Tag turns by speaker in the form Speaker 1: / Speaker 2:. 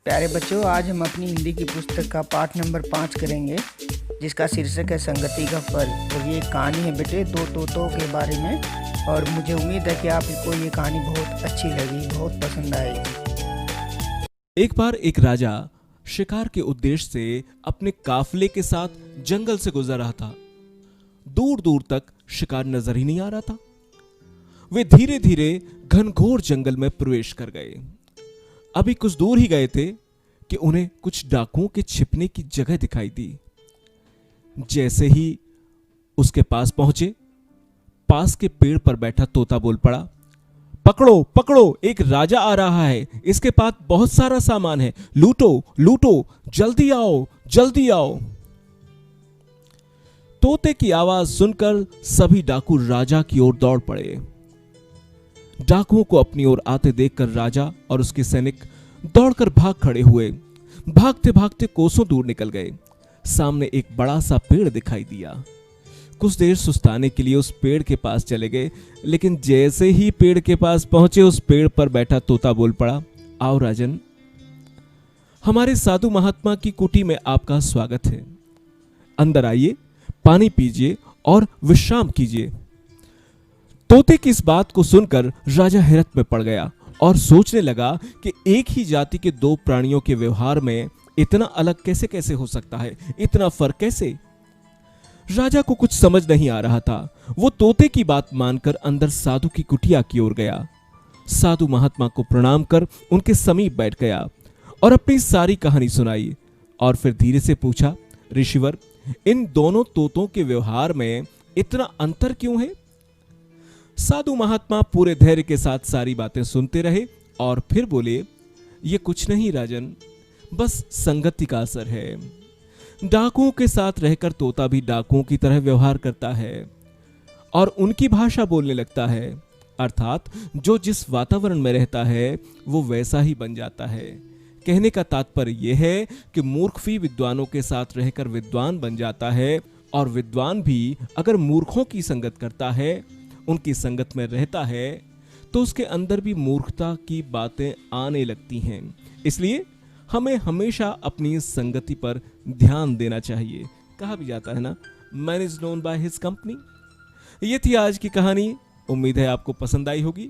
Speaker 1: प्यारे बच्चों, आज हम अपनी हिंदी की पुस्तक का पाठ नंबर 5 करेंगे, जिसका शीर्षक है संगति का फल। और ये कहानी है बेटे दो तोतों के बारे में, और मुझे उम्मीद है कि आपको ये कहानी बहुत अच्छी लगी, बहुत पसंद आएगी।
Speaker 2: एक बार एक राजा शिकार के उद्देश्य से अपने काफिले के साथ जंगल से गुजर रहा था। दूर दूर तक शिकार नजर ही नहीं आ रहा था। वे धीरे धीरे घनघोर जंगल में प्रवेश कर गए। अभी कुछ दूर ही गए थे कि उन्हें कुछ डाकुओं के छिपने की जगह दिखाई दी। जैसे ही उसके पास पहुंचे, पास के पेड़ पर बैठा तोता बोल पड़ा, पकड़ो पकड़ो, एक राजा आ रहा है, इसके पास बहुत सारा सामान है, लूटो लूटो, जल्दी आओ जल्दी आओ। तोते की आवाज सुनकर सभी डाकू राजा की ओर दौड़ पड़े। डाकुओं को अपनी ओर आते देखकर राजा और उसके सैनिक दौड़कर भाग खड़े हुए। भागते भागते कोसों दूर निकल गए। सामने एक बड़ा सा पेड़ दिखाई दिया। कुछ देर सुस्ताने के लिए उस पेड़ के पास चले गए, लेकिन जैसे ही पेड़ के पास पहुंचे, उस पेड़ पर बैठा तोता बोल पड़ा, आओ राजन, हमारे साधु महात्मा की कुटी में आपका स्वागत है। अंदर आइए, पानी पीजिए और विश्राम कीजिए। तोते की इस बात को सुनकर राजा हैरत में पड़ गया और सोचने लगा कि एक ही जाति के दो प्राणियों के व्यवहार में इतना अलग कैसे कैसे हो सकता है, इतना फर्क कैसे। राजा को कुछ समझ नहीं आ रहा था। वो तोते की बात मानकर अंदर साधु की कुटिया की ओर गया। साधु महात्मा को प्रणाम कर उनके समीप बैठ गया और अपनी सारी कहानी सुनाई। और फिर धीरे से पूछा, ऋषिवर, इन दोनों तोतों के व्यवहार में इतना अंतर क्यों है? साधु महात्मा पूरे धैर्य के साथ सारी बातें सुनते रहे और फिर बोले, ये कुछ नहीं राजन, बस संगति का असर है। डाकुओं के साथ रहकर तोता भी डाकुओं की तरह व्यवहार करता है और उनकी भाषा बोलने लगता है। अर्थात जो जिस वातावरण में रहता है वो वैसा ही बन जाता है। कहने का तात्पर्य यह है कि मूर्ख भी विद्वानों के साथ रहकर विद्वान बन जाता है, और विद्वान भी अगर मूर्खों की संगत करता है, उनकी संगत में रहता है, तो उसके अंदर भी मूर्खता की बातें आने लगती हैं। इसलिए हमें हमेशा अपनी संगति पर ध्यान देना चाहिए। कहा भी जाता है ना, man is known by his company. ये थी आज की कहानी। उम्मीद है आपको पसंद आई होगी।